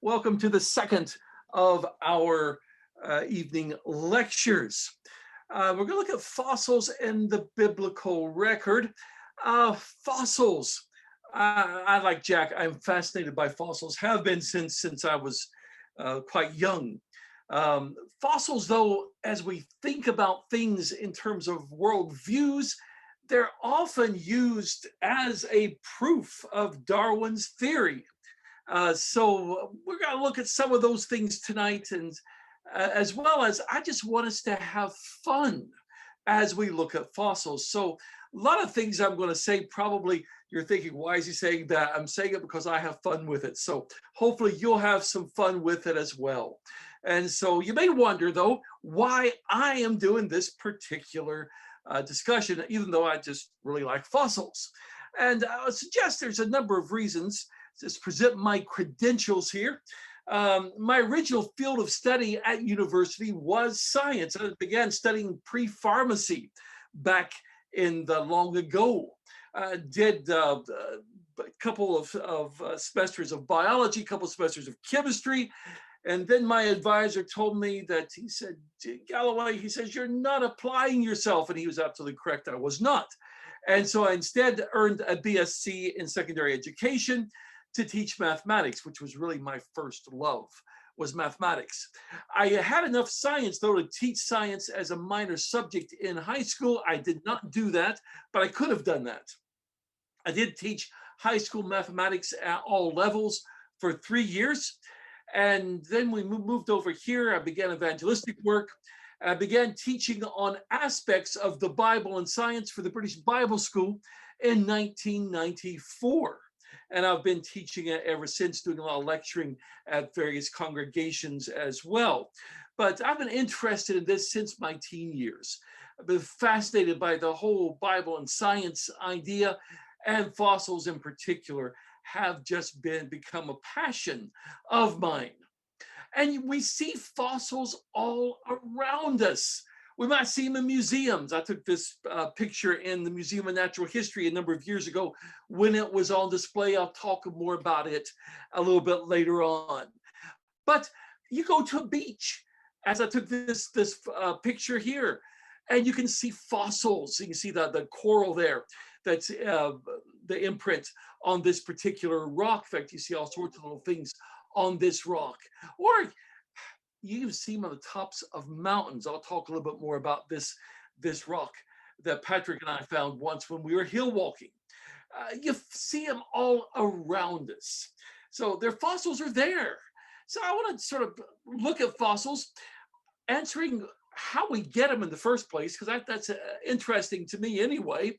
Welcome to the second of our evening lectures. We're going to look at fossils in the biblical record. Fossils. I like Jack. I'm fascinated by fossils. Have been since I was quite young. Fossils, though, as we think about things in terms of worldviews, they're often used as a proof of Darwin's theory. So we're going to look at some of those things tonight, and as well as I just want us to have fun as we look at fossils. So a lot of things I'm going to say, probably you're thinking, why is he saying that? I'm saying it because I have fun with it. So hopefully you'll have some fun with it as well. And so you may wonder, though, why I am doing this particular discussion, even though I just really like fossils. And I suggest there's a number of reasons. Just present my credentials here. My original field of study at university was science. I began studying pre-pharmacy back in the long ago. Did a couple of semesters of biology, a couple of semesters of chemistry. And then my advisor told me that, he said, Galloway, he says, you're not applying yourself. And he was absolutely correct. I was not. And so I instead earned a BSc in secondary education to teach mathematics, which was really my first love, was mathematics. I had enough science, though, to teach science as a minor subject in high school. I did not do that, but I could have done that. I did teach high school mathematics at all levels for 3 years. And then we moved over here. I began evangelistic work. I began teaching on aspects of the Bible and science for the British Bible School in 1994. And I've been teaching it ever since, doing a lot of lecturing at various congregations as well. But I've been interested in this since my teen years. I've been fascinated by the whole Bible and science idea, and fossils in particular have just become a passion of mine. And we see fossils all around us. We might see them in museums. I took this picture in the Museum of Natural History a number of years ago when it was on display. I'll talk more about it a little bit later on. But you go to a beach, as I took this picture here, and you can see fossils. You can see the coral there. That's the imprint on this particular rock. In fact, you see all sorts of little things on this rock. Or you can see them on the tops of mountains. I'll talk a little bit more about this rock that Patrick and I found once when we were hill walking. You see them all around us. So their fossils are there. So I want to sort of look at fossils, answering how we get them in the first place, because that's interesting to me anyway.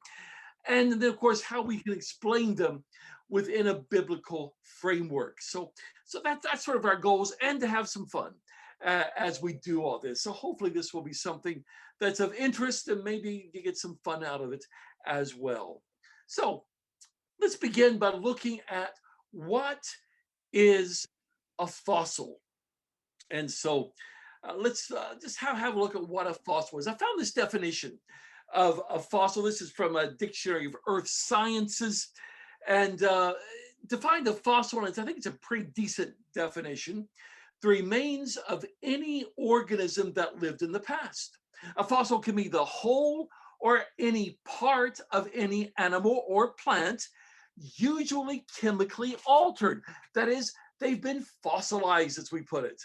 And then, of course, how we can explain them within a biblical framework. So that's sort of our goals, and to have some fun as we do all this. So hopefully this will be something that's of interest, and maybe you get some fun out of it as well. So let's begin by looking at what is a fossil. And so let's just have a look at what a fossil is. I found this definition of a fossil. This is from a Dictionary of Earth Sciences, and defined a fossil, and I think it's a pretty decent definition: the remains of any organism that lived in the past. A fossil can be the whole or any part of any animal or plant, usually chemically altered. That is, they've been fossilized, as we put it.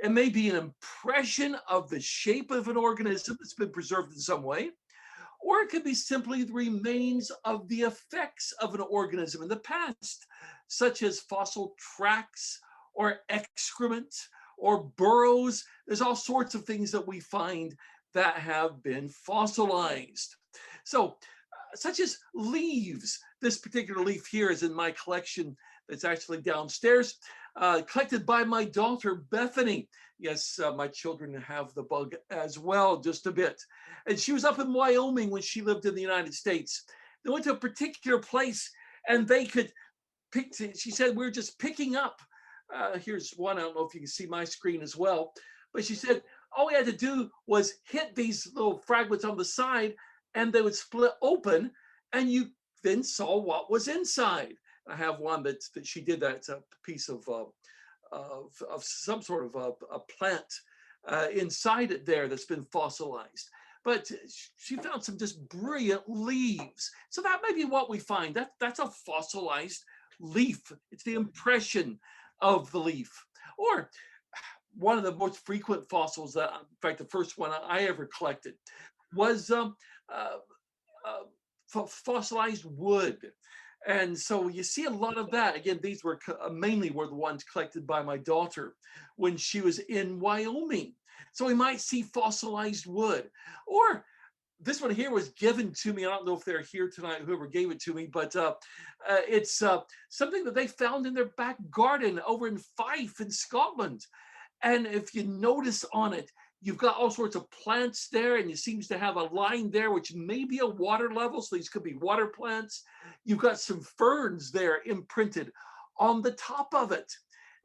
It may be an impression of the shape of an organism that's been preserved in some way, or it could be simply the remains of the effects of an organism in the past, such as fossil tracks or excrement or burrows. There's all sorts of things that we find that have been fossilized. So, such as leaves. This particular leaf here is in my collection that's actually downstairs, collected by my daughter, Bethany. Yes, my children have the bug as well, just a bit. And she was up in Wyoming when she lived in the United States. They went to a particular place, and they could pick, she said, we're just picking up. Here's one, I don't know if you can see my screen as well, but she said, all we had to do was hit these little fragments on the side, and they would split open, and you then saw what was inside. I have one that she did that. It's a piece of of some sort of a plant inside it there that's been fossilized. But she found some just brilliant leaves. So that may be what we find. That's a fossilized leaf. It's the impression of the leaf. Or one of the most frequent fossils that, in fact, the first one I ever collected was fossilized wood. And so you see a lot of that. Again, these were mainly were the ones collected by my daughter when she was in Wyoming. So we might see fossilized wood. Or this one here was given to me. I don't know if they're here tonight, whoever gave it to me, but it's something that they found in their back garden over in Fife in Scotland. And if you notice on it, you've got all sorts of plants there, and it seems to have a line there, which may be a water level. So these could be water plants. You've got some ferns there imprinted on the top of it.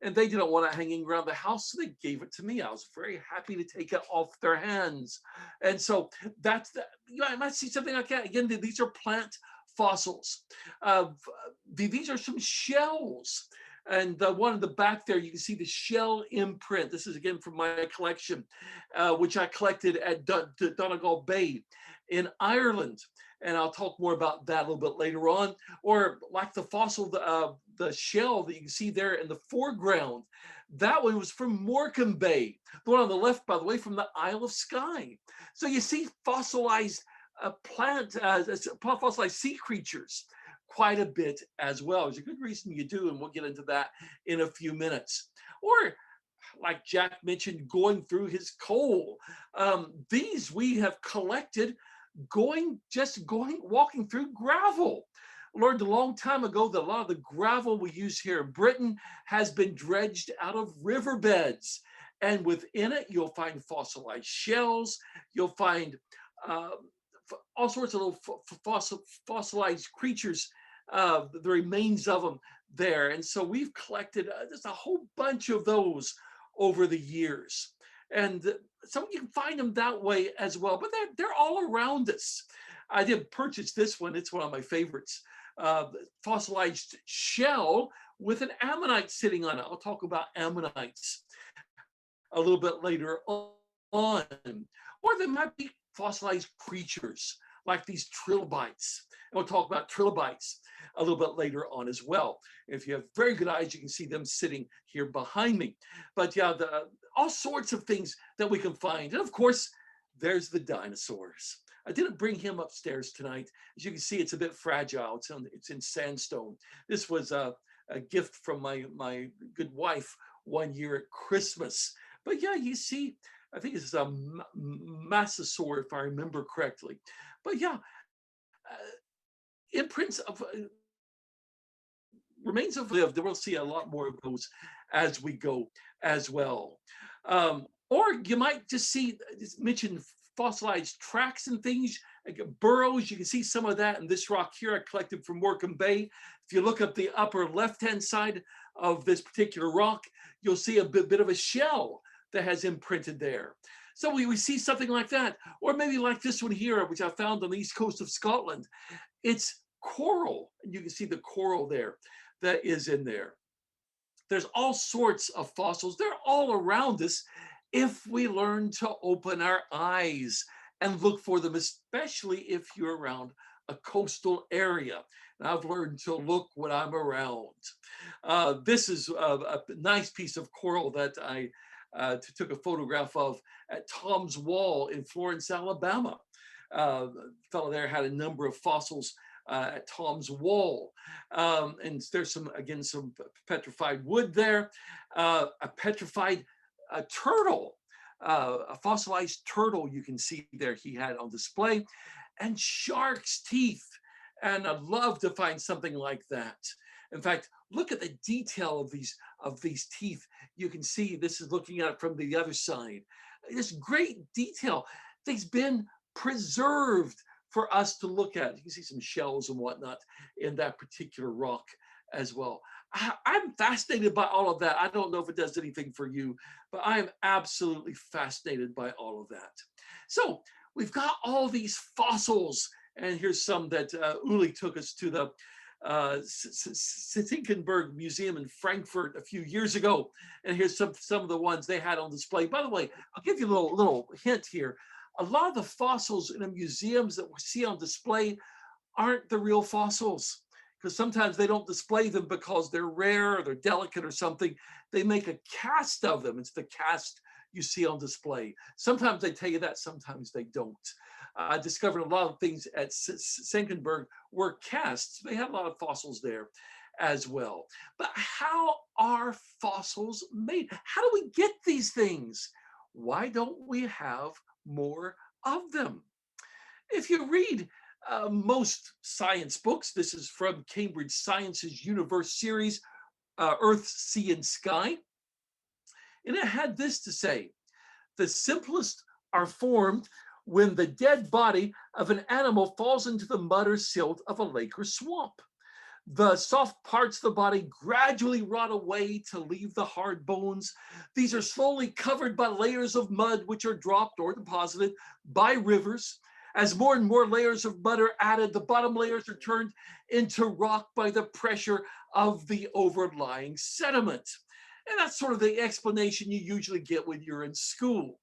And they didn't want it hanging around the house, so they gave it to me. I was very happy to take it off their hands. And so that's, I might see something like that. Again, these are plant fossils. These are some shells. And the one in the back there, you can see the shell imprint. This is again from my collection, which I collected at Donegal Bay in Ireland. And I'll talk more about that a little bit later on. Or like the fossil, the shell that you can see there in the foreground, that one was from Morecambe Bay. The one on the left, by the way, from the Isle of Skye. So you see fossilized fossilized sea creatures quite a bit as well. There's a good reason you do, and we'll get into that in a few minutes. Or like Jack mentioned, going through his coal. These we have collected walking through gravel. Learned a long time ago that a lot of the gravel we use here in Britain has been dredged out of riverbeds. And within it, you'll find fossilized shells. You'll find all sorts of little fossilized creatures, the remains of them there. And so we've collected just a whole bunch of those over the years. And so you can find them that way as well, but they're all around us. I did purchase this one. It's one of my favorites. Fossilized shell with an ammonite sitting on it. I'll talk about ammonites a little bit later on. Or there might be fossilized creatures like these trilobites. And we'll talk about trilobites a little bit later on as well. If you have very good eyes, you can see them sitting here behind me. But yeah, all sorts of things that we can find. And of course, there's the dinosaurs. I didn't bring him upstairs tonight. As you can see, it's a bit fragile. It's in sandstone. This was a gift from my good wife one year at Christmas. But yeah, you see, I think it's a Massasaur, if I remember correctly. But yeah, imprints of remains of lived. We'll see a lot more of those as we go as well. Or you might just see, mention fossilized tracks and things, like burrows. You can see some of that in this rock here I collected from Morecambe Bay. If you look at the upper left-hand side of this particular rock, you'll see a bit of a shell that has imprinted there. So we see something like that. Or maybe like this one here, which I found on the east coast of Scotland. It's coral, and you can see the coral there that is in there. There's all sorts of fossils. They're all around us if we learn to open our eyes and look for them, especially if you're around a coastal area. And I've learned to look when I'm around. This is a nice piece of coral that I took a photograph of at Tom's Wall in Florence, Alabama. The fellow there had a number of fossils at Tom's Wall. And there's some petrified wood there, a petrified turtle, a fossilized turtle you can see there he had on display, and shark's teeth. And I'd love to find something like that. In fact, look at the detail of these teeth. You can see this is looking at it from the other side. This great detail. They've been preserved for us to look at. You can see some shells and whatnot in that particular rock as well. I'm fascinated by all of that. I don't know if it does anything for you, but I am absolutely fascinated by all of that. So we've got all these fossils, and here's some that Uli took us to Sinkenberg Museum in Frankfurt a few years ago. And here's some of the ones they had on display. By the way, I'll give you a little hint here. A lot of the fossils in the museums that we see on display aren't the real fossils, because sometimes they don't display them because they're rare or they're delicate or something. They make a cast of them. It's the cast you see on display. Sometimes they tell you that, sometimes they don't. I discovered a lot of things at Senckenberg were casts. They had a lot of fossils there as well. But how are fossils made? How do we get these things? Why don't we have more of them? If you read most science books, this is from Cambridge Science's Universe series, Earth, Sea, and Sky. And it had this to say: the simplest are formed when the dead body of an animal falls into the mud or silt of a lake or swamp. The soft parts of the body gradually rot away to leave the hard bones. These are slowly covered by layers of mud, which are dropped or deposited by rivers. As more and more layers of mud are added, the bottom layers are turned into rock by the pressure of the overlying sediment. And that's sort of the explanation you usually get when you're in school.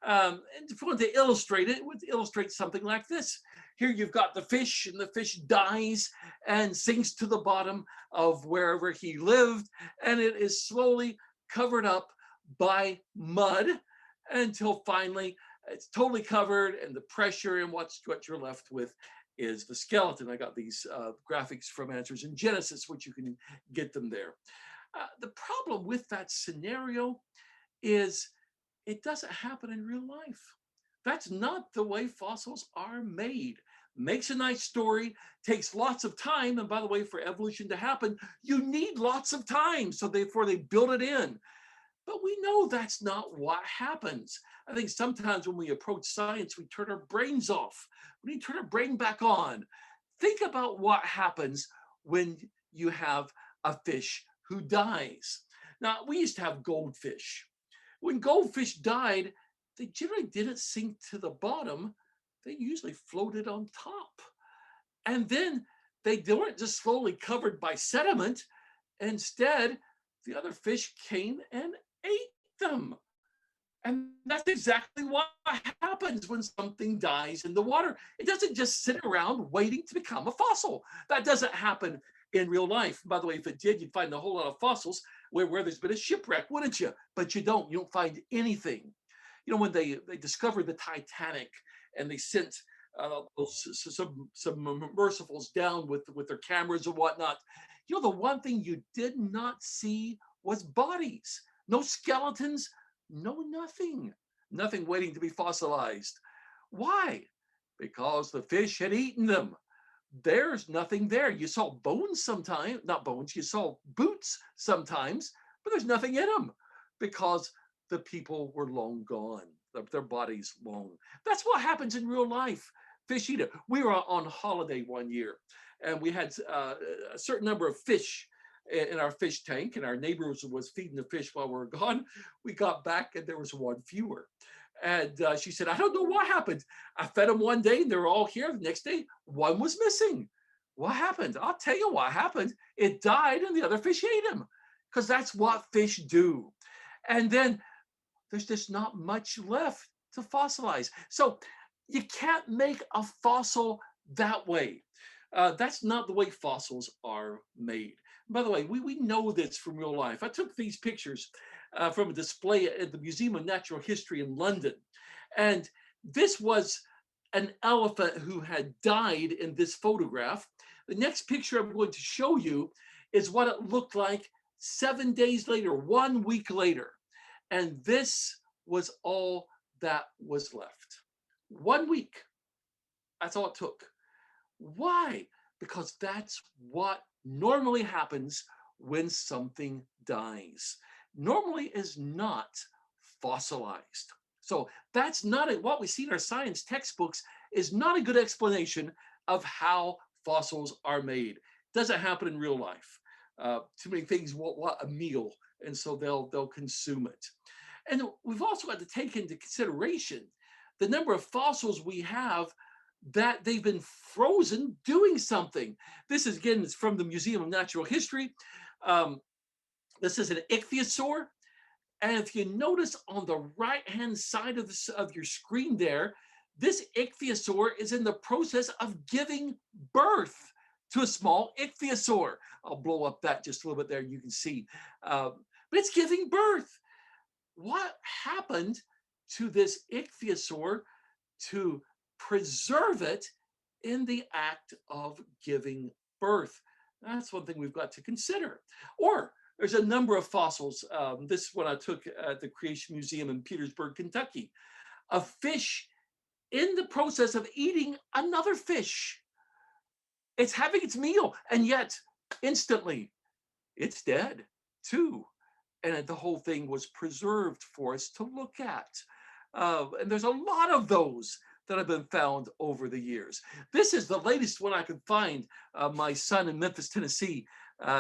And if you want to illustrate it, it would illustrate something like this. Here you've got the fish, and the fish dies and sinks to the bottom of wherever he lived, and it is slowly covered up by mud until finally it's totally covered, and the pressure, and what you're left with is the skeleton. I got these graphics from Answers in Genesis, which you can get them there. The problem with that scenario is it doesn't happen in real life. That's not the way fossils are made. Makes a nice story, takes lots of time. And by the way, for evolution to happen, you need lots of time. So therefore they build it in. But we know that's not what happens. I think sometimes when we approach science, we turn our brains off. We need to turn our brain back on. Think about what happens when you have a fish who dies. Now, we used to have goldfish. When goldfish died, they generally didn't sink to the bottom. They usually floated on top. And then they weren't just slowly covered by sediment. Instead, the other fish came and ate them. And that's exactly what happens when something dies in the water. It doesn't just sit around waiting to become a fossil. That doesn't happen in real life. By the way, if it did, you'd find a whole lot of fossils where there's been a shipwreck, wouldn't you? But you don't find anything. You know, when they discovered the Titanic and they sent some submersibles down with their cameras and whatnot, you know, the one thing you did not see was bodies. No skeletons, no nothing. Nothing waiting to be fossilized. Why? Because the fish had eaten them. There's nothing there. You saw bones sometimes, not bones, you saw boots sometimes, but there's nothing in them because the people were long gone, their bodies long. That's what happens in real life. Fish eat it. We were on holiday one year, and we had a certain number of fish in our fish tank, and our neighbors was feeding the fish while we were gone. We got back, and there was one fewer. And she said, I don't know what happened. I fed them one day and they were all here. The next day, one was missing. What happened? I'll tell you what happened. It died and the other fish ate him, because that's what fish do. And then there's just not much left to fossilize. So you can't make a fossil that way. That's not the way fossils are made. By the way, we know this from real life. I took these pictures from a display at the Museum of Natural History in London. And this was an elephant who had died in this photograph. The next picture I'm going to show you is what it looked like 7 days later, 1 week later. And this was all that was left. 1 week. That's all it took. Why? Because that's what normally happens when something dies. Normally is not fossilized. So that's not what we see in our science textbooks is not a good explanation of how fossils are made. It doesn't happen in real life. Too many things want a meal, and so they'll consume it. And we've also got to take into consideration the number of fossils we have that they've been frozen doing something. This is, again, it's from the Museum of Natural History. This is an ichthyosaur. And if you notice on the right-hand side of your screen there, this ichthyosaur is in the process of giving birth to a small ichthyosaur. I'll blow up that just a little bit there, you can see. But it's giving birth. What happened to this ichthyosaur to preserve it in the act of giving birth? That's one thing we've got to consider. Or there's a number of fossils. This one I took at the Creation Museum in Petersburg, Kentucky. A fish in the process of eating another fish. It's having its meal, and yet instantly it's dead too. And the whole thing was preserved for us to look at. And there's a lot of those that have been found over the years. This is the latest one I could find. My son in Memphis, Tennessee,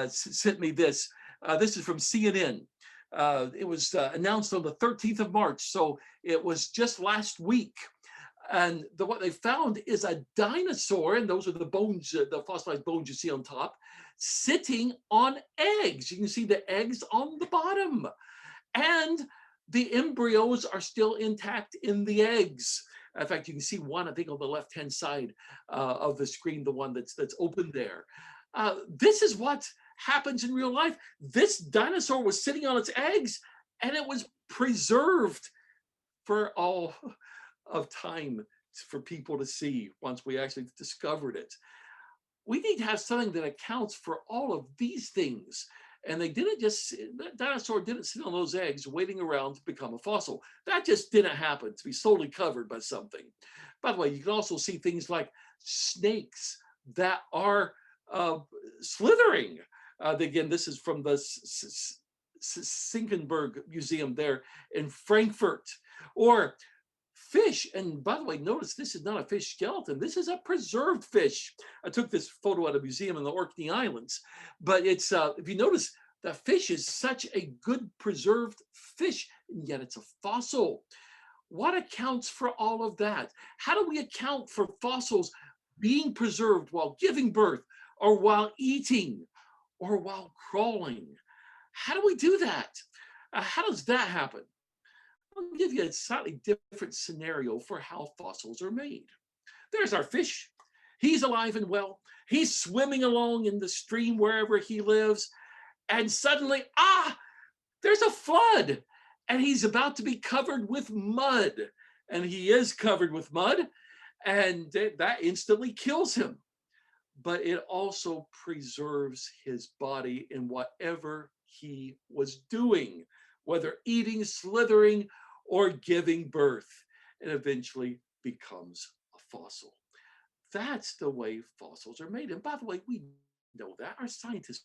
sent me this. This is from CNN. It was announced on the 13th of March, so it was just last week. And what they found is a dinosaur, and those are the bones, the fossilized bones you see on top, sitting on eggs. You can see the eggs on the bottom. And the embryos are still intact in the eggs. In fact, you can see one, I think, on the left-hand side of the screen, the one that's open there. This is what happens in real life. This dinosaur was sitting on its eggs, and it was preserved for all of time for people to see once we actually discovered it. We need to have something that accounts for all of these things. And they didn't just, that dinosaur didn't sit on those eggs waiting around to become a fossil. That just didn't happen, to be solely covered by something. By the way, you can also see things like snakes that are slithering. Again, this is from the Senckenberg Museum there in Frankfurt. Or fish, and by the way, notice this is not a fish skeleton. This is a preserved fish. I took this photo at a museum in the Orkney Islands, but it's, if you notice, the fish is such a good preserved fish, and yet it's a fossil. What accounts for all of that? How do we account for fossils being preserved while giving birth, or while eating, or while crawling? How do we do that? How does that happen? I'll give you a slightly different scenario for how fossils are made. There's our fish. He's alive and well. He's swimming along in the stream wherever he lives. And suddenly, there's a flood. And he's about to be covered with mud. And he is covered with mud. And that instantly kills him. But it also preserves his body in whatever he was doing, whether eating, slithering, or giving birth, and eventually becomes a fossil. That's the way fossils are made. And by the way, we know that, our scientists,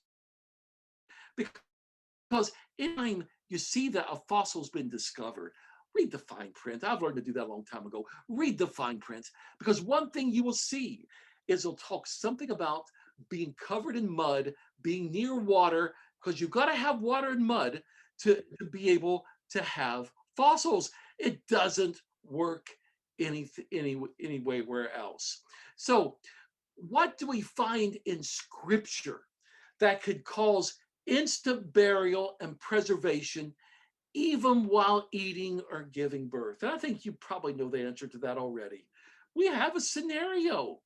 because anytime you see that a fossil's been discovered, read the fine print. I've learned to do that a long time ago. Read the fine print, because one thing you will see is it'll talk something about being covered in mud, being near water, because you've got to have water and mud to be able to have fossils. It doesn't work anywhere else. So what do we find in Scripture that could cause instant burial and preservation even while eating or giving birth? And I think you probably know the answer to that already. We have a scenario,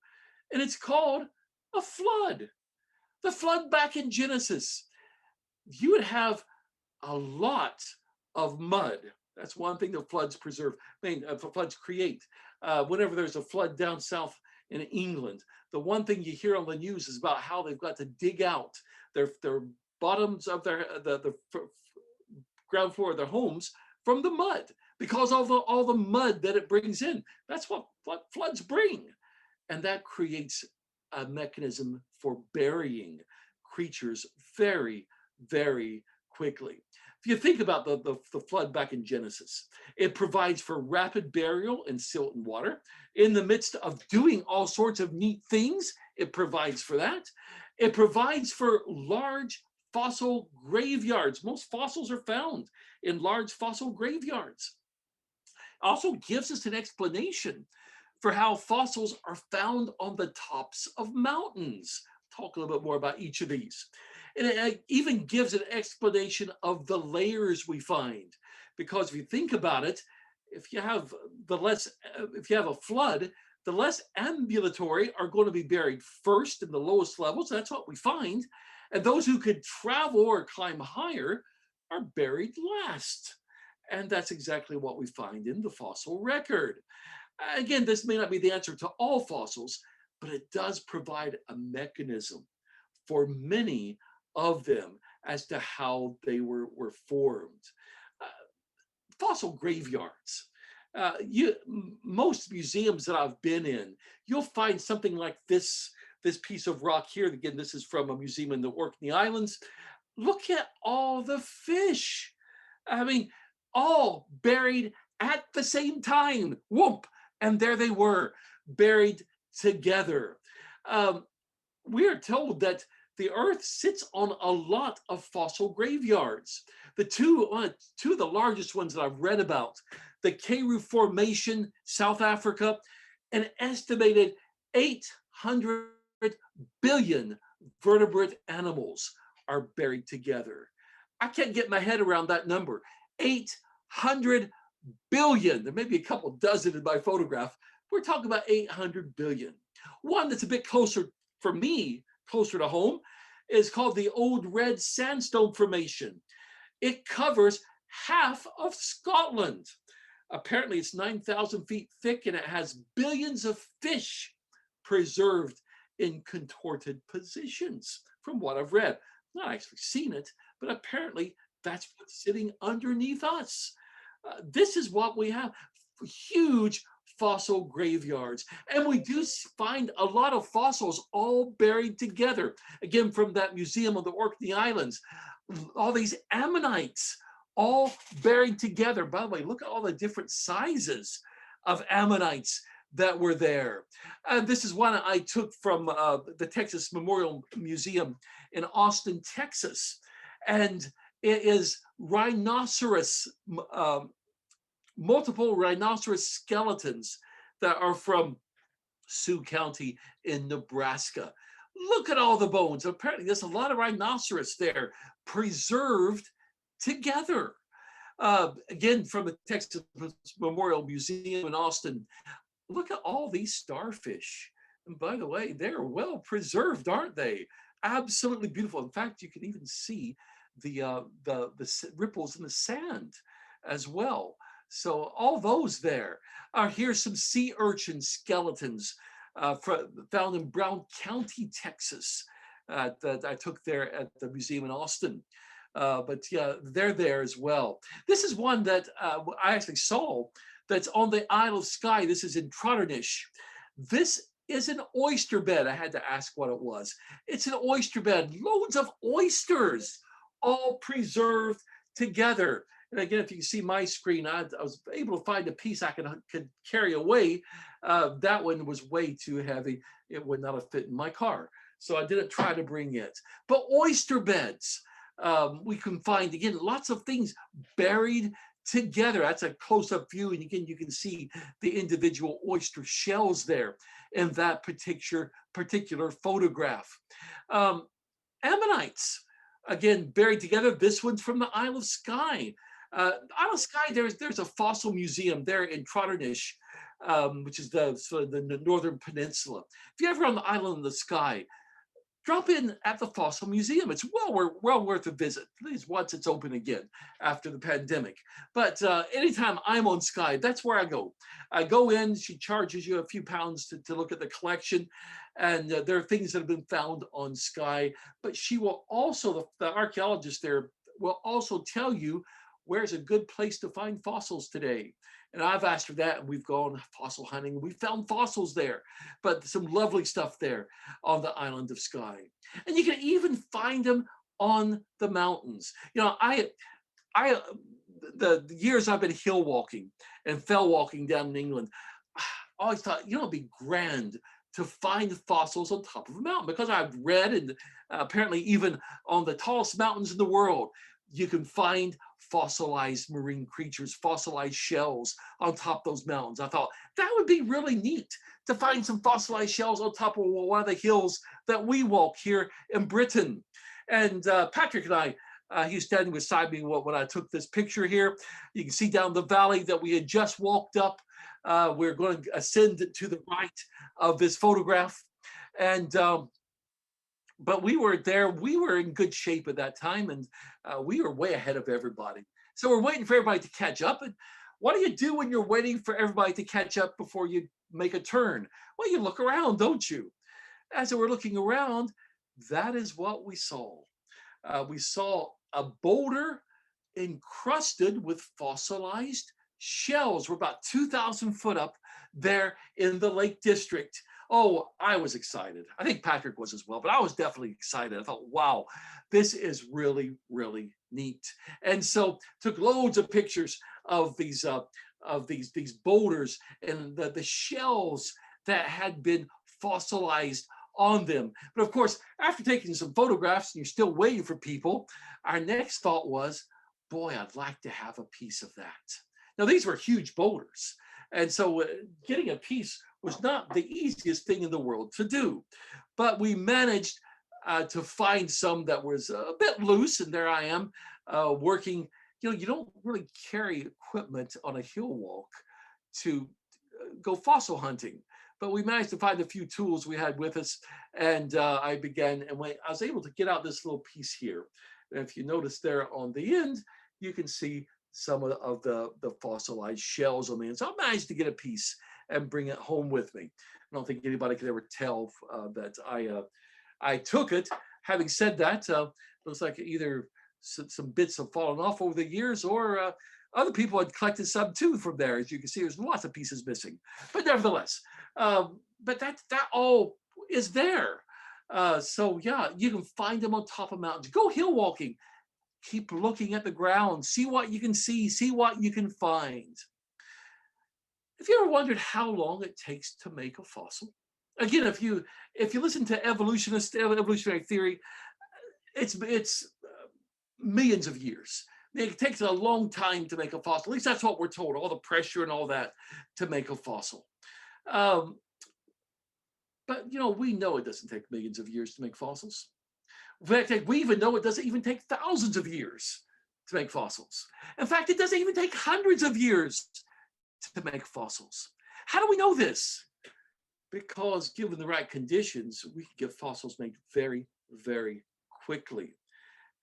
and it's called a flood. The flood back in Genesis. You would have a lot of mud. That's one thing that floods preserve. Floods create. Whenever there's a flood down south in England, the one thing you hear on the news is about how they've got to dig out their bottoms of the ground floor of their homes from the mud, because of all the mud that it brings in. That's what floods bring, and that creates a mechanism for burying creatures very, very quickly. If you think about the flood back in Genesis, it provides for rapid burial in silt and water. In the midst of doing all sorts of neat things, it provides for that. It provides for large fossil graveyards. Most fossils are found in large fossil graveyards. Also gives us an explanation for how fossils are found on the tops of mountains. Talk a little bit more about each of these. And it even gives an explanation of the layers we find. Because if you think about it, if you have a flood, the less ambulatory are going to be buried first in the lowest levels. That's what we find. And those who could travel or climb higher are buried last. And that's exactly what we find in the fossil record. Again, this may not be the answer to all fossils, but it does provide a mechanism for many of them as to how they were formed. Fossil graveyards. Most museums that I've been in, you'll find something like this piece of rock here. Again, this is from a museum in the Orkney Islands. Look at all the fish. I mean, all buried at the same time. Whoop! And there they were, buried together. We are told that the Earth sits on a lot of fossil graveyards. The two of the largest ones that I've read about, the Karoo Formation, South Africa, an estimated 800 billion vertebrate animals are buried together. I can't get my head around that number. 800 billion. There may be a couple dozen in my photograph. We're talking about 800 billion. One that's a bit closer for me, closer to home, is called the Old Red Sandstone Formation. It covers half of Scotland. Apparently it's 9,000 feet thick and it has billions of fish preserved in contorted positions, from what I've read. Not actually seen it, but apparently that's what's sitting underneath us. This is what we have, huge fossil graveyards. And we do find a lot of fossils all buried together. Again, from that museum on the Orkney Islands, all these ammonites all buried together. By the way, look at all the different sizes of ammonites that were there. This is one I took from the Texas Memorial Museum in Austin, Texas. And it is rhinoceros, multiple rhinoceros skeletons that are from Sioux County in Nebraska. Look at all the bones. Apparently there's a lot of rhinoceros there preserved together. Again, from the Texas Memorial Museum in Austin, look at all these starfish. And by the way, they're well preserved, aren't they? Absolutely beautiful. In fact, you can even see the ripples in the sand as well. So all those there. Here's some sea urchin skeletons found in Brown County, Texas, that I took there at the museum in Austin. But yeah, they're there as well. This is one that I actually saw that's on the Isle of Skye. This is in Trotternish. This is an oyster bed. I had to ask what it was. It's an oyster bed, loads of oysters, all preserved together. And again, if you can see my screen, I was able to find a piece I could carry away. That one was way too heavy. It would not have fit in my car. So I didn't try to bring it. But oyster beds, we can find, again, lots of things buried together. That's a close-up view. And again, you can see the individual oyster shells there in that particular photograph. Ammonites, again, buried together. This one's from the Isle of Skye. Isle of Skye, there's a fossil museum there in Trotternish, which is the northern peninsula. If you're ever on the island of Skye, drop in at the Fossil Museum. It's well worth a visit, at least once it's open again after the pandemic. But anytime I'm on Skye, that's where I go. I go in, she charges you a few pounds to look at the collection. And there are things that have been found on Skye, but she will also, the archaeologist there will also tell you where's a good place to find fossils today. And I've asked her that, and we've gone fossil hunting. We found fossils there, but some lovely stuff there on the island of Skye. And you can even find them on the mountains. You know, the years I've been hill walking and fell walking down in England, I always thought, you know, it'd be grand to find fossils on top of a mountain, because I've read, and apparently even on the tallest mountains in the world, you can find fossilized marine creatures, fossilized shells on top of those mountains. I thought that would be really neat to find some fossilized shells on top of one of the hills that we walk here in Britain. And Patrick and I, he's standing beside me when I took this picture here. You can see down the valley that we had just walked up. We're going to ascend to the right of this photograph. And but we were there, we were in good shape at that time, and we were way ahead of everybody. So we're waiting for everybody to catch up. And what do you do when you're waiting for everybody to catch up before you make a turn? Well, you look around, don't you? As we're looking around, that is what we saw. We saw a boulder encrusted with fossilized shells. We're about 2,000 foot up there in the Lake District. Oh, I was excited. I think Patrick was as well, but I was definitely excited. I thought, wow, this is really, really neat. And so took loads of pictures of these boulders and the shells that had been fossilized on them. But of course, after taking some photographs and you're still waiting for people, our next thought was, boy, I'd like to have a piece of that. Now, these were huge boulders. And so getting a piece was not the easiest thing in the world to do. But we managed to find some that was a bit loose. And there I am working. You know, you don't really carry equipment on a hill walk to go fossil hunting. But we managed to find a few tools we had with us. And I began, and I was able to get out this little piece here. And if you notice there on the end, you can see some of the fossilized shells on the end. So I managed to get a piece and bring it home with me. I don't think anybody could ever tell that I took it. Having said that, looks like either some bits have fallen off over the years, or other people had collected some too from there. As you can see, there's lots of pieces missing. But nevertheless, but that all is there. So yeah, you can find them on top of mountains. Go hill walking. Keep looking at the ground, see what you can see what you can find. Have you ever wondered how long it takes to make a fossil? Again, if you listen to evolutionary theory, it's millions of years. It takes a long time to make a fossil. At least that's what we're told, all the pressure and all that to make a fossil. But you know, we know it doesn't take millions of years to make fossils. In fact, we even know it doesn't even take thousands of years to make fossils. In fact, it doesn't even take hundreds of years to make fossils. How do we know this? Because given the right conditions, we can get fossils made very, very quickly.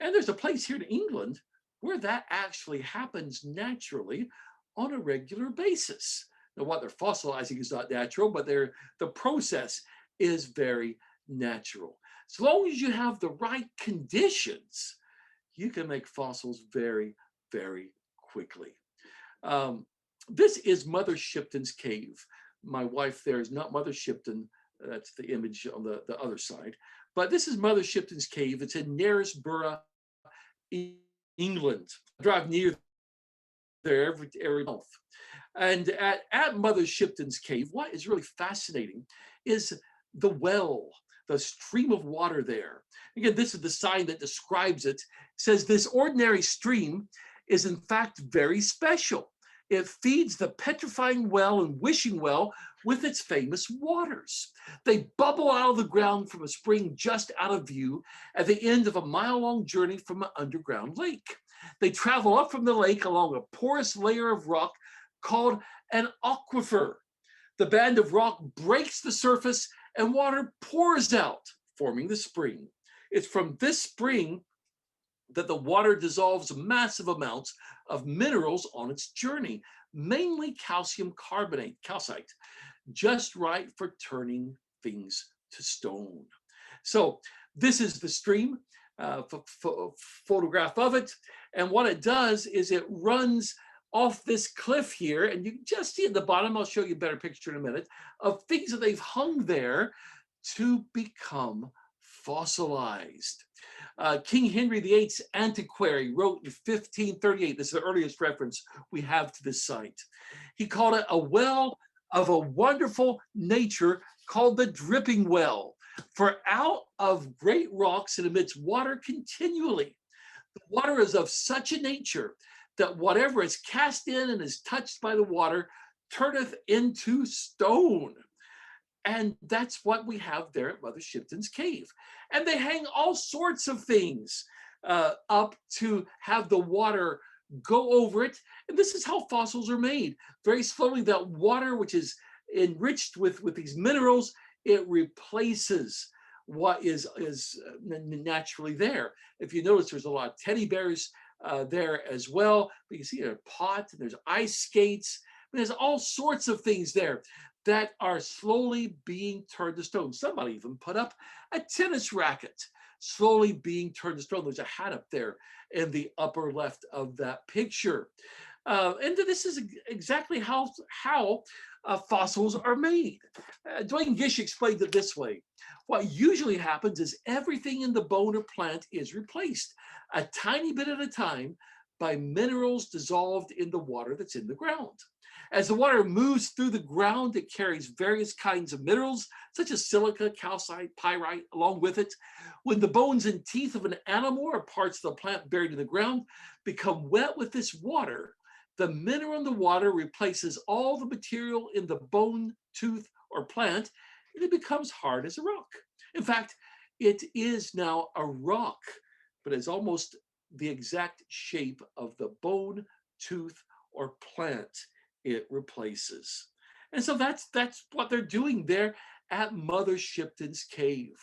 And there's a place here in England where that actually happens naturally on a regular basis. Now, what they're fossilizing is not natural, but the process is very natural. As long as you have the right conditions, you can make fossils very, very quickly. This is Mother Shipton's cave. My wife there is not Mother Shipton. That's the image on the other side. But this is Mother Shipton's cave. It's in Knaresborough, England. I drive near there every month. And at Mother Shipton's cave, what is really fascinating is the well, the stream of water there. Again, this is the sign that describes it. It says this ordinary stream is in fact very special. It feeds the petrifying well and wishing well with its famous waters. They bubble out of the ground from a spring just out of view at the end of a mile-long journey from an underground lake. They travel up from the lake along a porous layer of rock called an aquifer. The band of rock breaks the surface and water pours out, forming the spring. It's from this spring that the water dissolves massive amounts of minerals on its journey, mainly calcium carbonate, calcite, just right for turning things to stone. So this is the stream, photograph of it. And what it does is it runs off this cliff here, and you can just see at the bottom, I'll show you a better picture in a minute, of things that they've hung there to become fossilized. King Henry VIII's antiquary wrote in 1538, this is the earliest reference we have to this site. He called it a well of a wonderful nature called the dripping well, for out of great rocks it emits water continually. The water is of such a nature that whatever is cast in and is touched by the water turneth into stone. And that's what we have there at Mother Shipton's cave. And they hang all sorts of things up to have the water go over it. And this is how fossils are made. Very slowly, that water, which is enriched with these minerals, it replaces what is naturally there. If you notice, there's a lot of teddy bears there as well. But you see a pot, and there's ice skates. There's all sorts of things there that are slowly being turned to stone. Somebody even put up a tennis racket, slowly being turned to stone. There's a hat up there in the upper left of that picture. And this is exactly how fossils are made. Dwayne Gish explained it this way. What usually happens is everything in the bone or plant is replaced, a tiny bit at a time, by minerals dissolved in the water that's in the ground. As the water moves through the ground, it carries various kinds of minerals, such as silica, calcite, pyrite, along with it. When the bones and teeth of an animal or parts of the plant buried in the ground become wet with this water, the mineral in the water replaces all the material in the bone, tooth, or plant, and it becomes hard as a rock. In fact, it is now a rock, but it's almost the exact shape of the bone, tooth, or plant it replaces. And so that's what they're doing there at Mother Shipton's cave.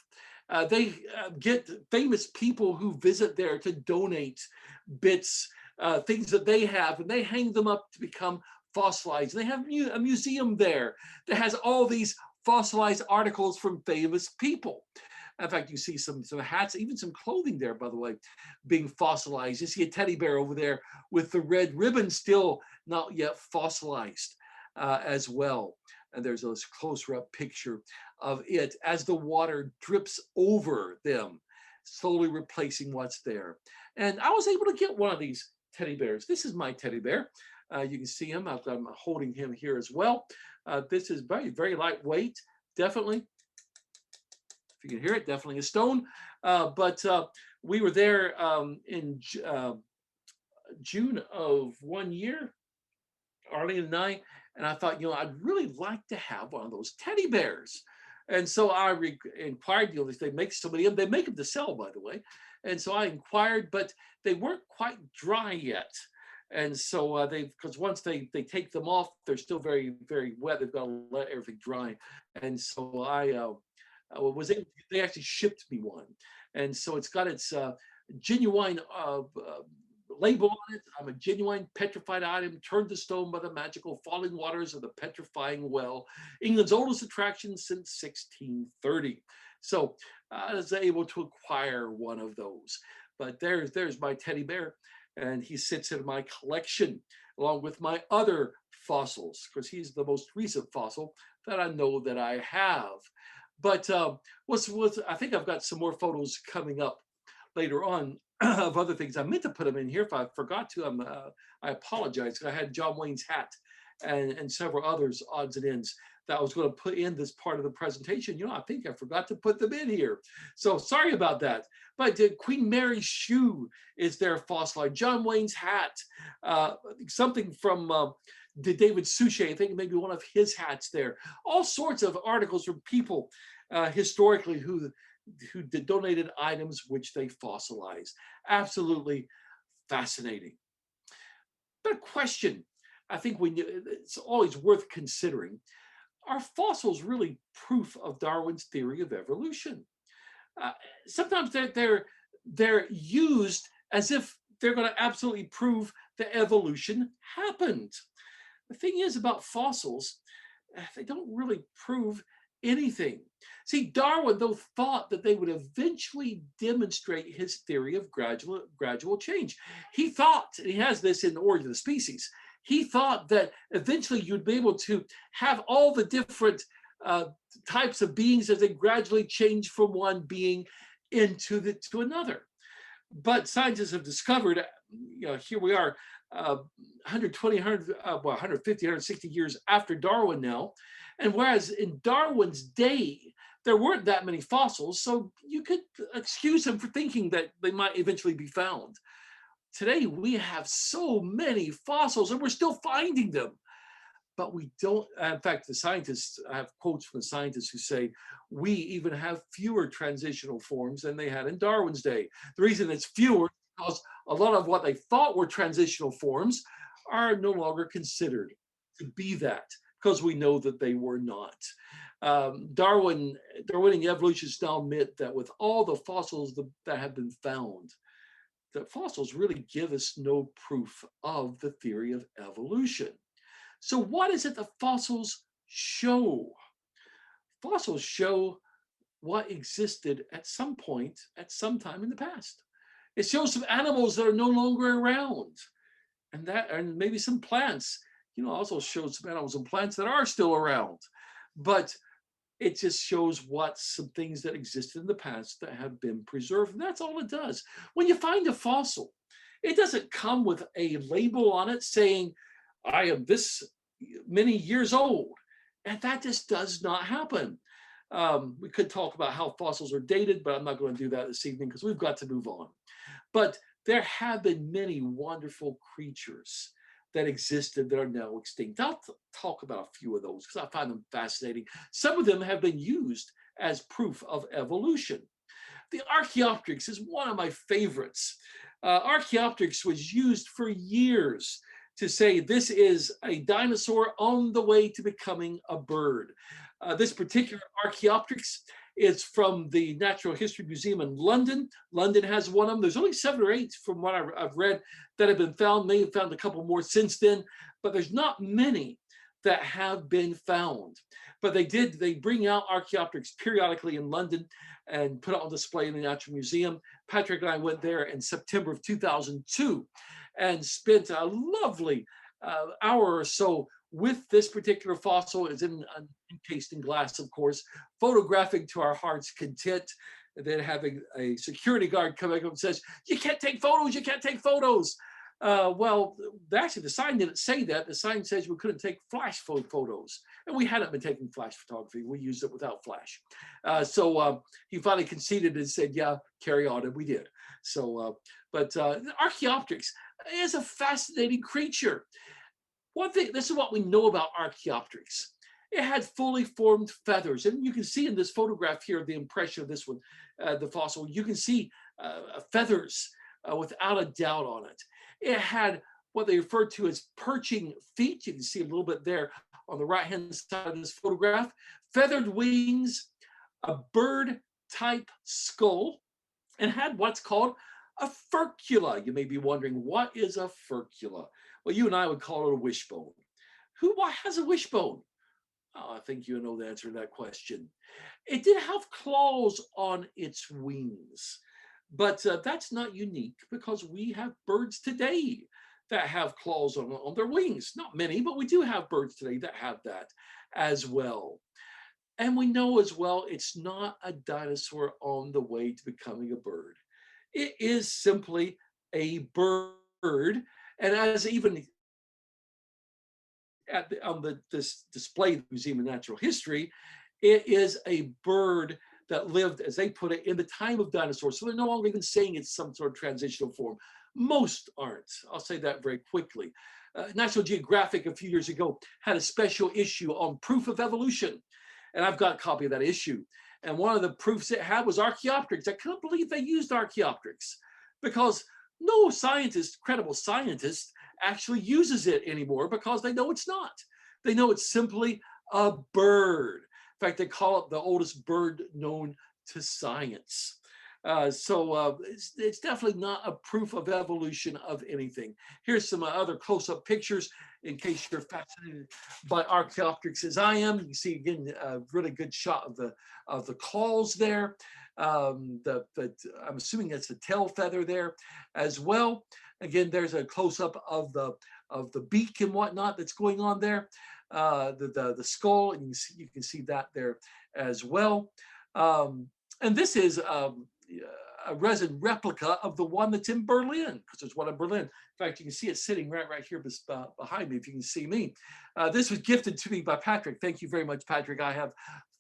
They get famous people who visit there to donate bits, things that they have, and they hang them up to become fossilized. They have a museum there that has all these fossilized articles from famous people. In fact, you see some hats, even some clothing there, by the way, being fossilized. You see a teddy bear over there with the red ribbon still not yet fossilized as well. And there's a closer up picture of it as the water drips over them, slowly replacing what's there. And I was able to get one of these teddy bears. This is my teddy bear. You can see him. I'm holding him here as well. This is very, very lightweight, definitely. If you can hear it, definitely a stone. But we were there in June of one year, Arlene and I thought, I'd really like to have one of those teddy bears. And so I inquired, they make so many of them. They make them to sell, by the way. And so I inquired, but they weren't quite dry yet. And so because once they take them off, they're still very, very wet. They've got to let everything dry. And so I was able to, they actually shipped me one. And so it's got its genuine label on it. I'm a genuine petrified item turned to stone by the magical falling waters of the petrifying well, England's oldest attraction since 1630. So I was able to acquire one of those. But there's my teddy bear, and he sits in my collection along with my other fossils, because he's the most recent fossil that I know that I have. But I think I've got some more photos coming up later on of other things. I meant to put them in here. If I forgot to, I apologize. I had John Wayne's hat and several others, odds and ends, that I was going to put in this part of the presentation. I think I forgot to put them in here. So sorry about that. But Queen Mary's shoe is there fossilized. John Wayne's hat, something from David Suchet, I think maybe one of his hats there. All sorts of articles from people historically who donated items which they fossilized. Absolutely fascinating. But a question I think it's always worth considering: are fossils really proof of Darwin's theory of evolution? Sometimes they're used as if they're going to absolutely prove that evolution happened. The thing is about fossils, they don't really prove anything. See, Darwin, though, thought that they would eventually demonstrate his theory of gradual change. He thought, and he has this in The Origin of the Species, he thought that eventually you'd be able to have all the different types of beings as they gradually change from one being to another. But scientists have discovered, here we are 150, 160 years after Darwin now. And whereas in Darwin's day, there weren't that many fossils, so you could excuse them for thinking that they might eventually be found. Today, we have so many fossils and we're still finding them. But we don't, in fact, the scientists, I have quotes from the scientists who say, we even have fewer transitional forms than they had in Darwin's day. The reason it's fewer is because a lot of what they thought were transitional forms are no longer considered to be that, because we know that they were not. Darwinian evolutionists now admit that with all the fossils that have been found, that fossils really give us no proof of the theory of evolution. So what is it that fossils show? Fossils show what existed at some point, at some time in the past. It shows some animals that are no longer around, and maybe some plants. Also shows some animals and plants that are still around. But it just shows some things that existed in the past that have been preserved. And that's all it does. When you find a fossil, it doesn't come with a label on it saying, I am this many years old. And that just does not happen. We could talk about how fossils are dated, but I'm not going to do that this evening because we've got to move on. But there have been many wonderful creatures that existed that are now extinct. I'll talk about a few of those because I find them fascinating. Some of them have been used as proof of evolution. The Archaeopteryx is one of my favorites. Archaeopteryx was used for years to say this is a dinosaur on the way to becoming a bird. This particular Archaeopteryx is from the Natural History Museum in London. London has one of them. There's only 7 or 8 from what I've read that have been found. May have found a couple more since then, but there's not many that have been found. But they bring out Archaeopteryx periodically in London and put it on display in the Natural Museum. Patrick and I went there in September of 2002 and spent a lovely hour or so with this particular fossil. It's encased in glass, of course, photographing to our heart's content, and then having a security guard come up and says, you can't take photos, you can't take photos. Well, actually, the sign didn't say that. The sign says we couldn't take flash photos. And we hadn't been taking flash photography. We used it without flash. So he finally conceded and said, yeah, carry on. And we did. So, but Archaeopteryx is a fascinating creature. One thing, this is what we know about Archaeopteryx. It had fully formed feathers. And you can see in this photograph here, the impression of this one, the fossil, you can see feathers without a doubt on it. It had what they refer to as perching feet. You can see a little bit there on the right-hand side of this photograph. Feathered wings, a bird-type skull, and had what's called a furcula. You may be wondering, what is a furcula? Well, you and I would call it a wishbone. What has a wishbone? Oh, I think you know the answer to that question. It did have claws on its wings, but that's not unique because we have birds today that have claws on their wings. Not many, but we do have birds today that have that as well. And we know as well, it's not a dinosaur on the way to becoming a bird. It is simply a bird. And as even on this display at the Museum of Natural History, it is a bird that lived, as they put it, in the time of dinosaurs. So they're no longer even saying it's some sort of transitional form. Most aren't. I'll say that very quickly. National Geographic a few years ago had a special issue on proof of evolution. And I've got a copy of that issue. And one of the proofs it had was Archaeopteryx. I couldn't believe they used Archaeopteryx because no scientist, credible scientist, actually uses it anymore because they know it's not. They know it's simply a bird. In fact, they call it the oldest bird known to science. It's definitely not a proof of evolution of anything. Here's some other close-up pictures in case you're fascinated by Archaeopteryx as I am. You can see again a really good shot of the claws there. I'm assuming that's the tail feather there as well. Again, there's a close-up of the beak and whatnot that's going on there. The skull, and you can see that there as well. And this is a resin replica of the one that's in Berlin, because there's one in Berlin. In fact, you can see it sitting right here behind me, if you can see me. This was gifted to me by Patrick. Thank you very much, Patrick. I have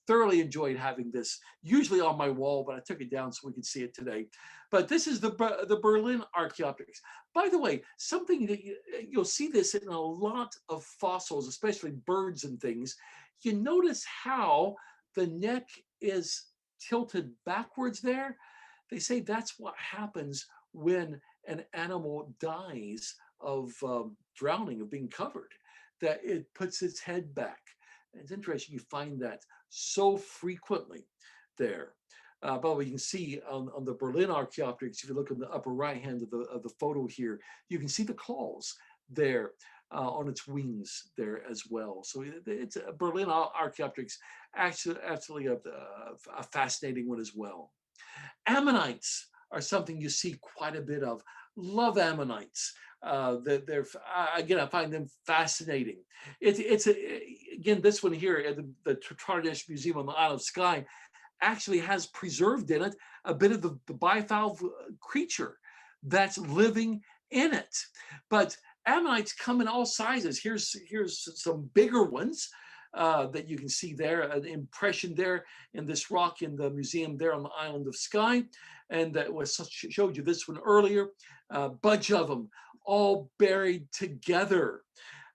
thoroughly enjoyed having this, usually on my wall, but I took it down so we could see it today. But this is the Berlin Archaeopteryx. By the way, something that you'll see this in a lot of fossils, especially birds and things. You notice how the neck is tilted backwards there. They say that's what happens when an animal dies of drowning, of being covered, that it puts its head back. And it's interesting, you find that so frequently there. But we can see on the Berlin Archaeopteryx, if you look in the upper right hand of the photo here, you can see the claws there on its wings there as well. So it's a Berlin Archaeopteryx, actually a fascinating one as well. Ammonites are something you see quite a bit of. Love ammonites. Again, I find them fascinating. Again, this one here at the TRILOBITES Museum on the Isle of Skye actually has preserved in it a bit of the bivalve creature that's living in it. But ammonites come in all sizes. Here's some bigger ones that you can see there, an impression there in this rock in the museum there on the island of Skye. And that showed you this one earlier, a bunch of them all buried together.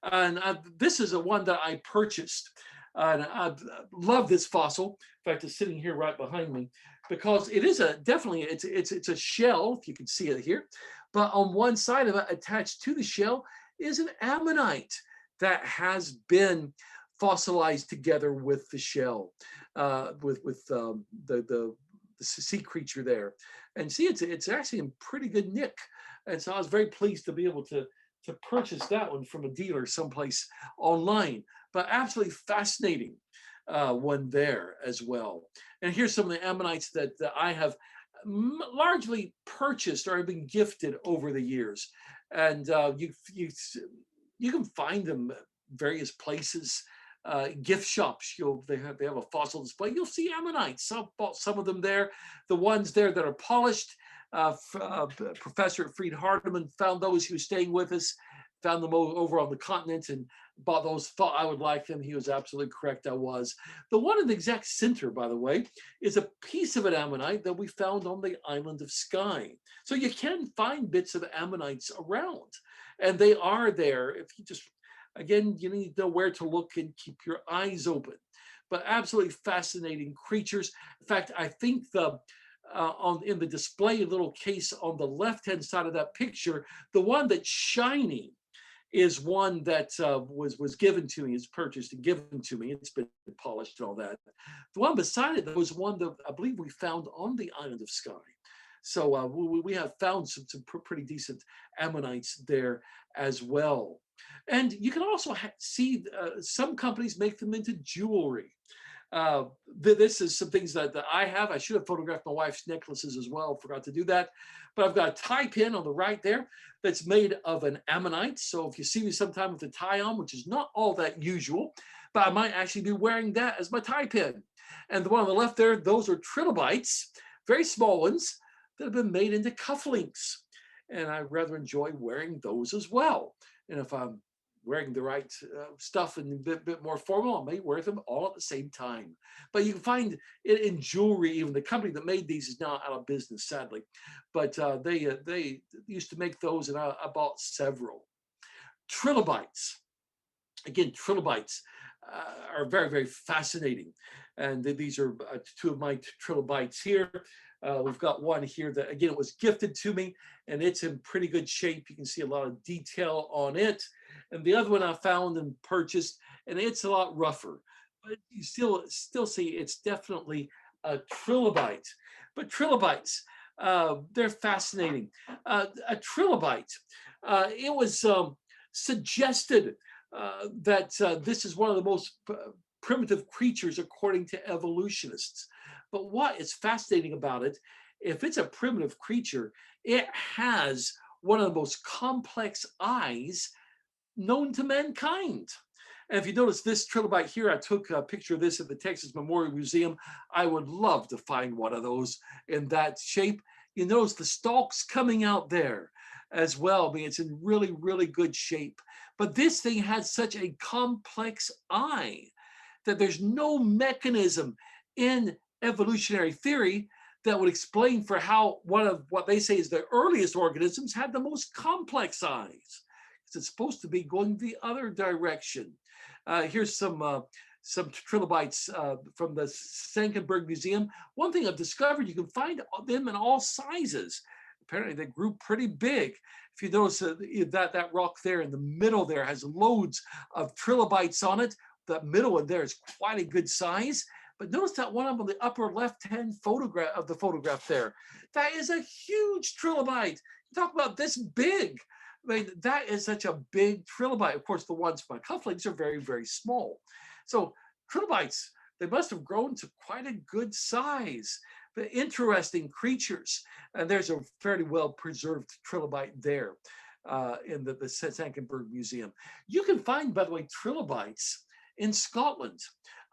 And this is a one that I purchased. And I love this fossil. In fact, it's sitting here right behind me because it is definitely it's a shell, if you can see it here. But on one side of it, attached to the shell, is an ammonite that has been fossilized together with the shell, with the sea creature there. And see, it's actually in pretty good nick. And so I was very pleased to be able to purchase that one from a dealer someplace online. But absolutely fascinating one there as well. And here's some of the ammonites that I have largely purchased or have been gifted over the years. And you can find them various places. Gift shops, they have a fossil display. You'll see ammonites. I bought some of them there. The ones there that are polished. Professor Fried Hardeman found those. He was staying with us, found them over on the continent, and bought those. Thought I would like them. He was absolutely correct. I was. The one in the exact center, by the way, is a piece of an ammonite that we found on the island of Skye. So you can find bits of ammonites around, and they are there if you just. Again, you need to know where to look and keep your eyes open. But absolutely fascinating creatures. In fact, I think in the display little case on the left-hand side of that picture, the one that's shiny is one that was given to me. It's purchased and given to me. It's been polished and all that. The one beside it was one that I believe we found on the island of Skye. So we have found some pretty decent ammonites there as well. And you can also see some companies make them into jewelry. This is some things that I have. I should have photographed my wife's necklaces as well. Forgot to do that. But I've got a tie pin on the right there that's made of an ammonite. So if you see me sometime with a tie on, which is not all that usual, but I might actually be wearing that as my tie pin. And the one on the left there, those are trilobites, very small ones that have been made into cufflinks. And I rather enjoy wearing those as well. And if I'm wearing the right stuff and a bit more formal, I may wear them all at the same time. But you can find it in jewelry. Even the company that made these is now out of business, sadly. But they used to make those, and I bought several. Trilobites. Again, trilobites are very, very fascinating. And these are two of my trilobites here. We've got one here that, again, it was gifted to me, and it's in pretty good shape. You can see a lot of detail on it. And the other one I found and purchased, and it's a lot rougher. But you still see it's definitely a trilobite. But trilobites, they're fascinating. A trilobite, it was suggested that this is one of the most primitive creatures according to evolutionists. But what is fascinating about it, if it's a primitive creature, it has one of the most complex eyes known to mankind. And if you notice this trilobite here, I took a picture of this at the Texas Memorial Museum. I would love to find one of those in that shape. You notice the stalks coming out there as well. I mean, it's in really, really good shape. But this thing had such a complex eye that there's no mechanism in evolutionary theory that would explain for how one of what they say is the earliest organisms had the most complex eyes. It's supposed to be going the other direction. Here's some trilobites from the Senckenberg Museum. One thing I've discovered, you can find them in all sizes. Apparently they grew pretty big. If you notice that rock there in the middle there has loads of trilobites on it. That middle one there is quite a good size. But notice that one up on the upper left-hand photograph of the photograph there. That is a huge trilobite. You talk about this big. I mean, that is such a big trilobite. Of course, the ones by cufflinks are very, very small. So trilobites, they must have grown to quite a good size. But interesting creatures. And there's a fairly well-preserved trilobite there in the Senckenberg Museum. You can find, by the way, trilobites in Scotland.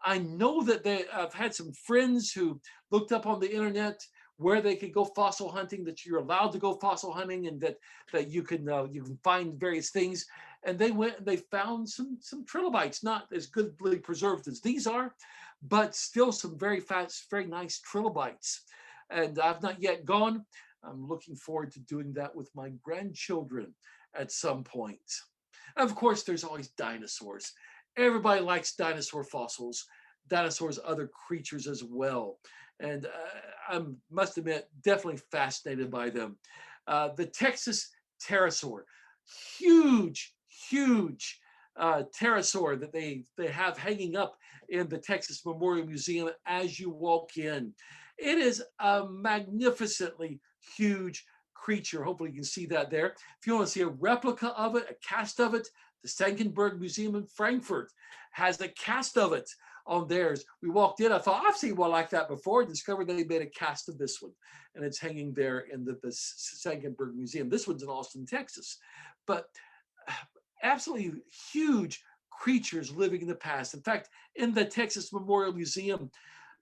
I know that I've had some friends who looked up on the internet where they could go fossil hunting, that you're allowed to go fossil hunting, and that you can find various things. And they went and they found some trilobites, not as goodly preserved as these are, but still some very fast, very nice trilobites. And I've not yet gone. I'm looking forward to doing that with my grandchildren at some point. And of course, there's always dinosaurs. Everybody likes dinosaur fossils, dinosaurs, other creatures as well. And I must admit, definitely fascinated by them. The Texas pterosaur, huge pterosaur that they have hanging up in the Texas Memorial Museum as you walk in. It is a magnificently huge creature. Hopefully you can see that there. If you want to see a replica of it, a cast of it, the Senckenberg Museum in Frankfurt has a cast of it on theirs. We walked in, I thought, I've seen one like that before, discovered they made a cast of this one, and it's hanging there in the Senckenberg Museum. This one's in Austin, Texas. But absolutely huge creatures living in the past. In fact, in the Texas Memorial Museum,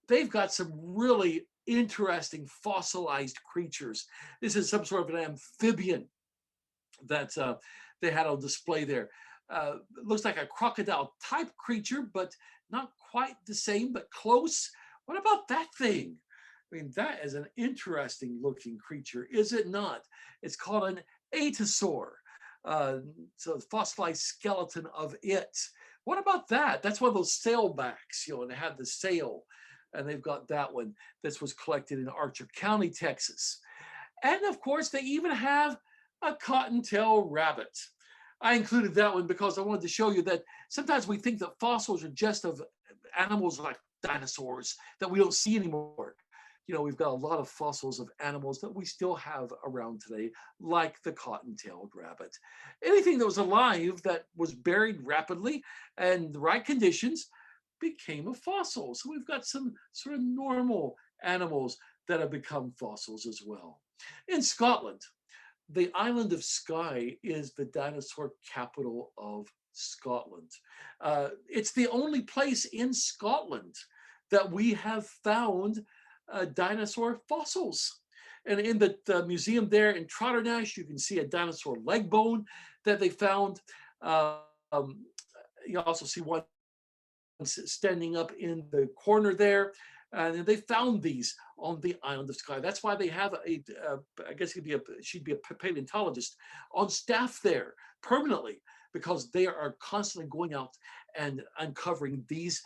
they've got some really interesting fossilized creatures. This is some sort of an amphibian that they had on display there. It looks like a crocodile type creature, but not quite the same, but close. What about that thing? I mean, that is an interesting looking creature, is it not? It's called an atasaur. So the fossilized skeleton of it. What about that? That's one of those sailbacks, and they have the sail, and they've got that one. This was collected in Archer County, Texas. And of course, they even have a cottontail rabbit. I included that one because I wanted to show you that sometimes we think that fossils are just of animals like dinosaurs that we don't see anymore. We've got a lot of fossils of animals that we still have around today, like the cotton-tailed rabbit. Anything that was alive that was buried rapidly and in the right conditions became a fossil. So we've got some sort of normal animals that have become fossils as well. In Scotland, the island of Skye is the dinosaur capital of Scotland. It's the only place in Scotland that we have found dinosaur fossils. And in the museum there in Trotternash, you can see a dinosaur leg bone that they found. You also see one standing up in the corner there. And they found these on the island of Skye. That's why they have I guess she'd be a paleontologist on staff there permanently, because they are constantly going out and uncovering these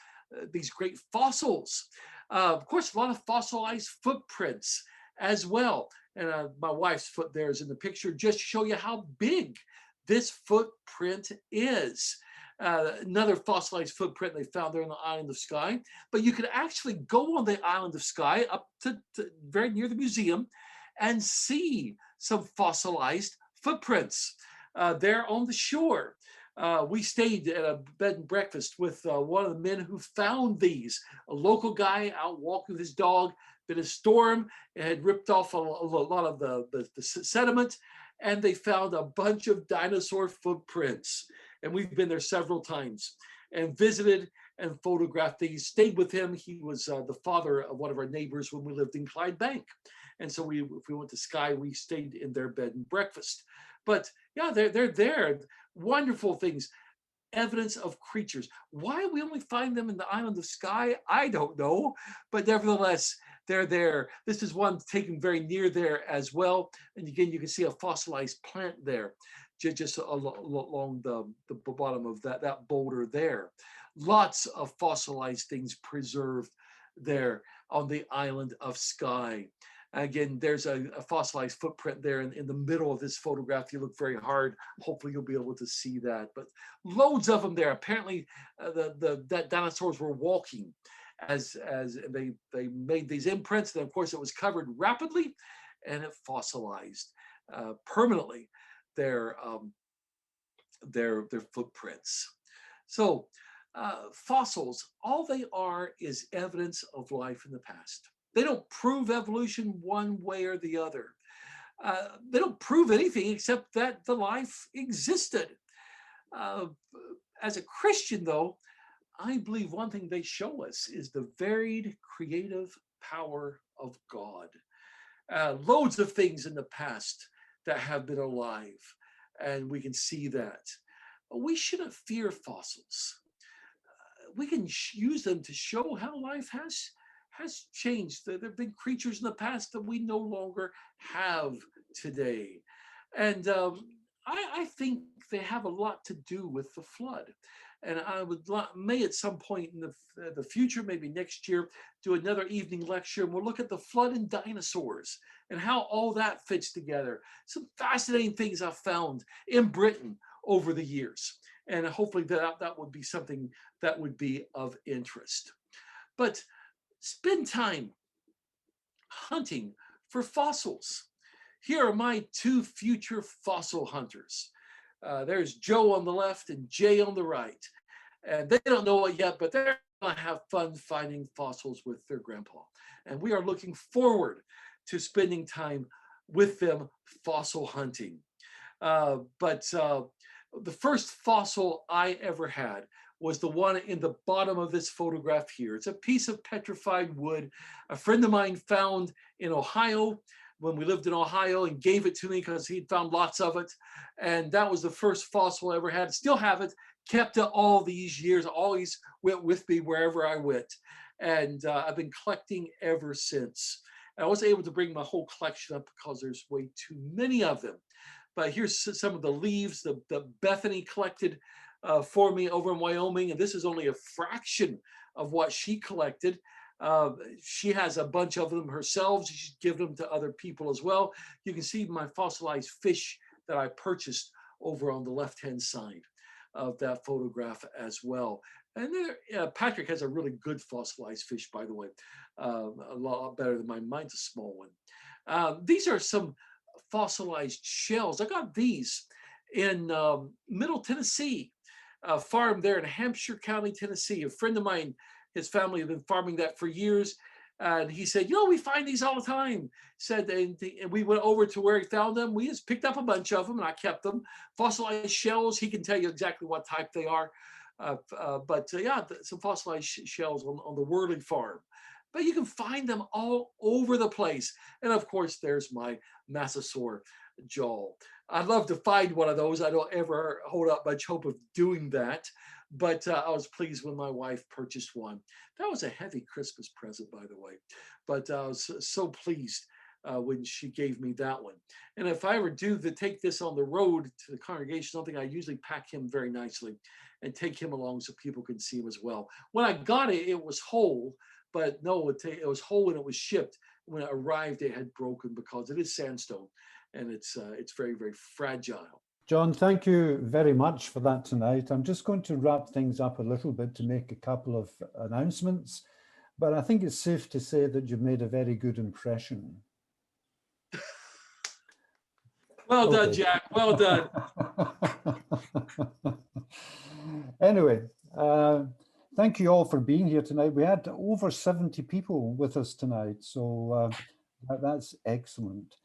great fossils. Of course, a lot of fossilized footprints as well. And my wife's foot there is in the picture, just to show you how big this footprint is. Another fossilized footprint they found there on the island of Skye. But you could actually go on the island of Skye up to very near the museum and see some fossilized footprints there on the shore. We stayed at a bed and breakfast with one of the men who found these, a local guy out walking with his dog. Been a storm, it had ripped off a lot of the sediment, and they found a bunch of dinosaur footprints. And we've been there several times and visited and photographed these, stayed with him. He was the father of one of our neighbors when we lived in Clydebank. And so if we went to Skye, we stayed in their bed and breakfast. But yeah, they're there. Wonderful things. evidence of creatures. Why we only find them in the island of Skye, I don't know, but nevertheless, they're there. This is one taken very near there as well. And again, you can see a fossilized plant there, just along the bottom of that boulder there. Lots of fossilized things preserved there on the island of Skye. Again, there's a fossilized footprint there in the middle of this photograph. You look very hard. Hopefully you'll be able to see that. But loads of them there. Apparently that dinosaurs were walking as they made these imprints. And of course it was covered rapidly and it fossilized permanently their footprints. So fossils, all they are is evidence of life in the past. They don't prove evolution one way or the other. They don't prove anything except that the life existed. As a Christian, though, I believe one thing they show us is the varied creative power of God. Loads of things in the past that have been alive, and we can see that. We shouldn't fear fossils. We can use them to show how life has changed. There have been creatures in the past that we no longer have today. And I think they have a lot to do with the flood. And I may at some point in the future, maybe next year, do another evening lecture, and we'll look at the flood and dinosaurs and how all that fits together. Some fascinating things I've found in Britain over the years. And hopefully that would be something that would be of interest. But spend time hunting for fossils. Here are my two future fossil hunters. There's Joe on the left and Jay on the right. And they don't know it yet, but they're going to have fun finding fossils with their grandpa. And we are looking forward to spending time with them fossil hunting. But the first fossil I ever had was the one in the bottom of this photograph here. It's a piece of petrified wood a friend of mine found in Ohio when we lived in Ohio and gave it to me because he'd found lots of it. And that was the first fossil I ever had. Still have it, kept it all these years, always went with me wherever I went. And I've been collecting ever since. I wasn't able to bring my whole collection up because there's way too many of them. But here's some of the leaves that Bethany collected for me over in Wyoming. And this is only a fraction of what she collected. She has a bunch of them herself. She's given them to other people as well. You can see my fossilized fish that I purchased over on the left-hand side of that photograph as well. And there, Patrick has a really good fossilized fish, by the way, a lot better than mine. Mine's a small one. These are some fossilized shells. I got these in Middle Tennessee, a farm there in Hampshire County, Tennessee. A friend of mine, his family have been farming that for years. And he said, you know, we find these all the time. Said, and we went over to where he found them. We just picked up a bunch of them and I kept them. Fossilized shells, he can tell you exactly what type they are. Yeah, some fossilized shells on the Worley farm. But you can find them all over the place. And of course, there's my Massasaur jaw. I'd love to find one of those. I don't ever hold up much hope of doing that. But I was pleased when my wife purchased one. That was a heavy Christmas present, by the way. But I was so pleased when she gave me that one. And if I ever do take this on the road to the congregation, something I usually pack him very nicely and take him along so people can see him as well. When I got it, it was whole. But no, it was whole when it was shipped. When it arrived, it had broken because it is sandstone and it's very, very fragile. John, thank you very much for that tonight. I'm just going to wrap things up a little bit to make a couple of announcements, but I think it's safe to say that you've made a very good impression. Well done, Jack. Well done. Anyway, thank you all for being here tonight. We had over 70 people with us tonight, so that's excellent.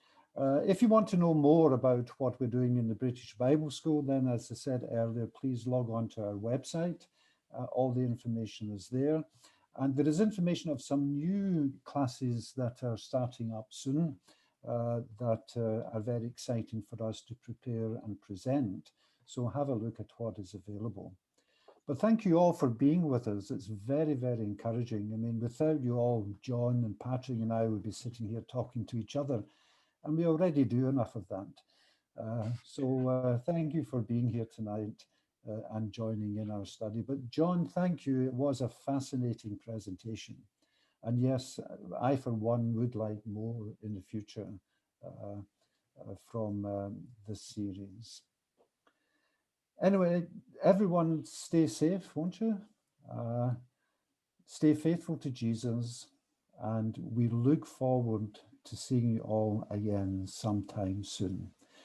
If you want to know more about what we're doing in the British Bible School, then as I said earlier, please log on to our website. All the information is there. And there is information of some new classes that are starting up soon that are very exciting for us to prepare and present. So have a look at what is available. But thank you all for being with us. It's very, very encouraging. I mean, without you all, John and Patrick and I would be sitting here talking to each other, and we already do enough of that. So thank you for being here tonight and joining in our study. But John, thank you. It was a fascinating presentation. And yes, I, for one, would like more in the future from this series. Anyway, everyone stay safe, won't you? Stay faithful to Jesus, and we look forward to seeing you all again sometime soon.